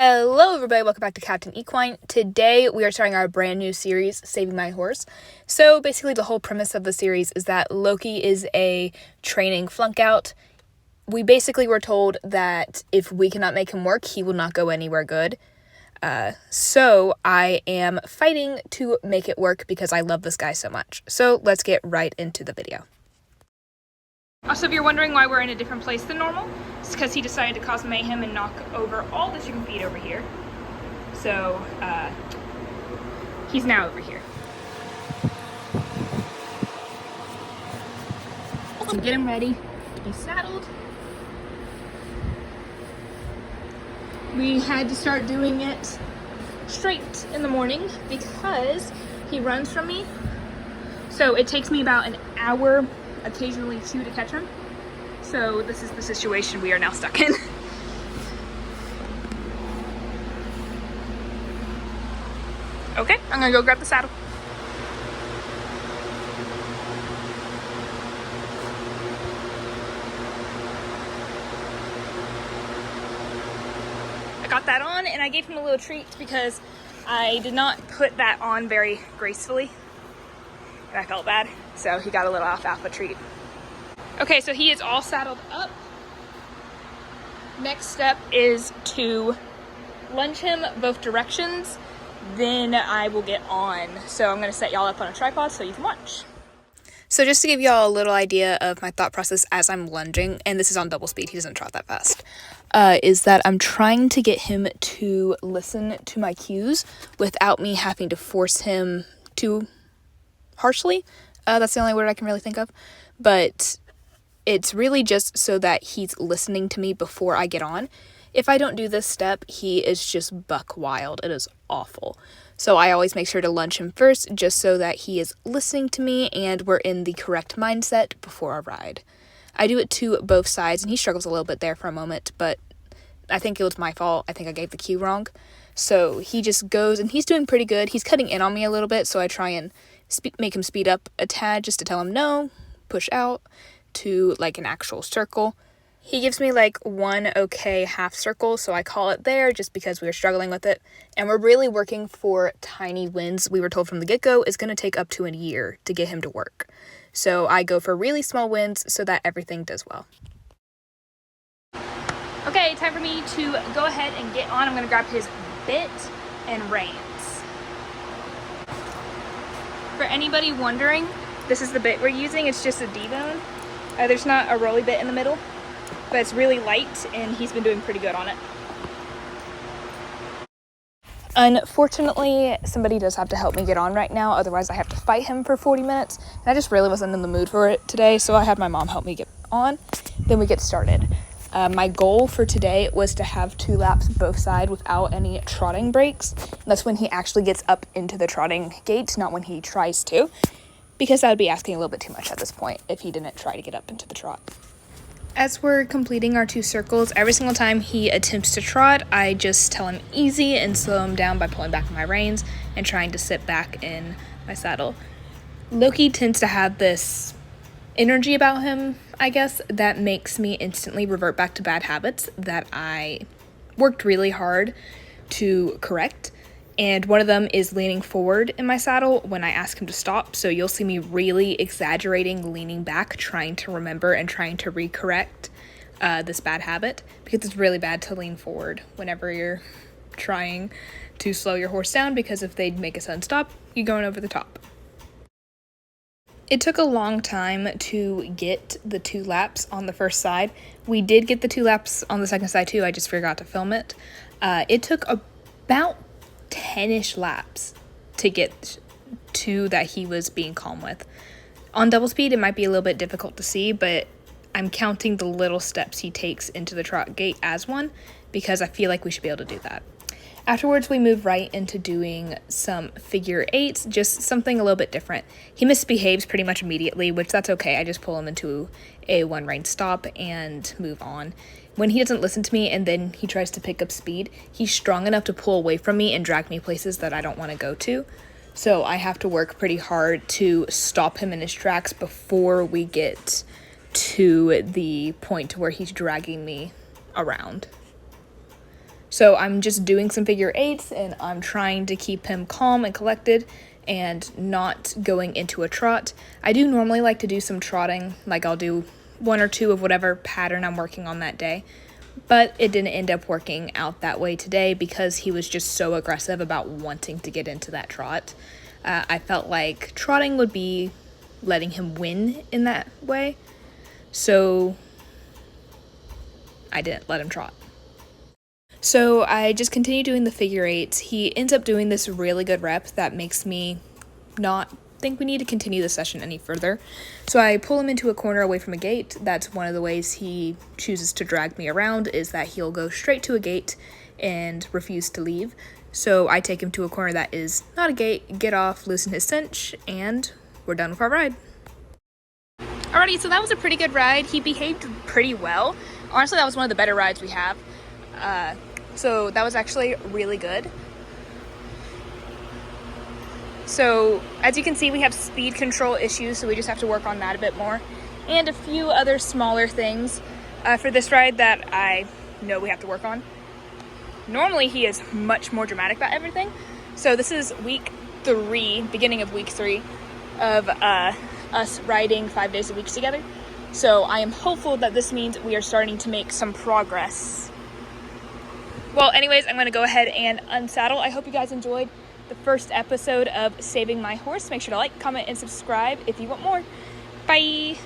Hello everybody, welcome back to Captain Equine. Today we are starting our brand new series, Saving My Horse. So basically the whole premise of the series is that Loki is a training flunk out. We basically were told that if we cannot make him work, he will not go anywhere good. So I am fighting to make it work because I love this guy so much. So let's get right into the video. Also, if you're wondering why we're in a different place than normal, it's because he decided to cause mayhem and knock over all the chicken feed over here. So, he's now over here. So get him ready to be saddled. We had to start doing it straight in the morning because he runs from me. So it takes me about an hour, occasionally 2, to catch him. So this is the situation we are now stuck in. Okay, I'm gonna go grab the saddle. I got that on and I gave him a little treat because I did not put that on very gracefully. And I felt bad, so he got a little alfalfa treat. Okay, so he is all saddled up. Next step is to lunge him both directions, then I will get on. So I'm gonna set y'all up on a tripod so you can watch. So just to give y'all a little idea of my thought process as I'm lunging, and this is on double speed, he doesn't trot that fast, is that I'm trying to get him to listen to my cues without me having to force him too harshly. That's the only word I can really think of. But it's really just so that he's listening to me before I get on. If I don't do this step, he is just buck wild. It is awful. So I always make sure to lunge him first just so that he is listening to me and we're in the correct mindset before our ride. I do it to both sides, and he struggles a little bit there for a moment, but I think it was my fault. I think I gave the cue wrong. So he just goes, and he's doing pretty good. He's cutting in on me a little bit, so I try and make him speed up a tad just to tell him no, push out to like an actual circle. He gives me like one okay half circle, so I call it there just because we were struggling with it. And we're really working for tiny wins. We were told from the get-go it's going to take up to a year to get him to work. So I go for really small wins so that everything does well. Okay, time for me to go ahead and get on. I'm going to grab his bit and reins. For anybody wondering, this is the bit we're using. It's just a D-bone. There's not a rolly bit in the middle, but it's really light, and he's been doing pretty good on it. Unfortunately, somebody does have to help me get on right now, otherwise I have to fight him for 40 minutes. And I just really wasn't in the mood for it today, so I had my mom help me get on. Then we get started. My goal for today was to have 2 laps both sides without any trotting breaks. That's when he actually gets up into the trotting gait, not when he tries to, because that would be asking a little bit too much at this point if he didn't try to get up into the trot. As we're completing our 2 circles, every single time he attempts to trot, I just tell him easy and slow him down by pulling back on my reins and trying to sit back in my saddle. Loki tends to have this energy about him, I guess, that makes me instantly revert back to bad habits that I worked really hard to correct. And one of them is leaning forward in my saddle when I ask him to stop. So you'll see me really exaggerating, leaning back, trying to remember and trying to recorrect this bad habit, because it's really bad to lean forward whenever you're trying to slow your horse down, because if they make a sudden stop, you're going over the top. It took a long time to get the 2 laps on the first side. We did get the 2 laps on the second side too, I just forgot to film it. It took about 10-ish laps to get to that he was being calm with. On double speed, it might be a little bit difficult to see, but I'm counting the little steps he takes into the trot gait as one, because I feel like we should be able to do that. Afterwards, we move right into doing some figure 8s, just something a little bit different. He misbehaves pretty much immediately, which that's okay. I just pull him into a 1-rein stop and move on. When he doesn't listen to me and then he tries to pick up speed, he's strong enough to pull away from me and drag me places that I don't want to go to. So I have to work pretty hard to stop him in his tracks before we get to the point where he's dragging me around. So I'm just doing some figure eights, and I'm trying to keep him calm and collected and not going into a trot. I do normally like to do some trotting, like I'll do 1 or 2 of whatever pattern I'm working on that day. But it didn't end up working out that way today because he was just so aggressive about wanting to get into that trot. I felt like trotting would be letting him win in that way, so I didn't let him trot. So I just continue doing the figure eights. He ends up doing this really good rep that makes me not think we need to continue the session any further. So I pull him into a corner away from a gate. That's one of the ways he chooses to drag me around, is that he'll go straight to a gate and refuse to leave. So I take him to a corner that is not a gate, get off, loosen his cinch, and we're done with our ride. Alrighty, so that was a pretty good ride. He behaved pretty well. Honestly, that was one of the better rides we have. So that was actually really good. So as you can see, we have speed control issues, so we just have to work on that a bit more. And a few other smaller things for this ride that I know we have to work on. Normally he is much more dramatic about everything. So this is week 3, beginning of week 3 of us riding 5 days a week together. So I am hopeful that this means we are starting to make some progress. Well, anyways, I'm going to go ahead and unsaddle. I hope you guys enjoyed the first episode of Saving My Horse. Make sure to like, comment, and subscribe if you want more. Bye!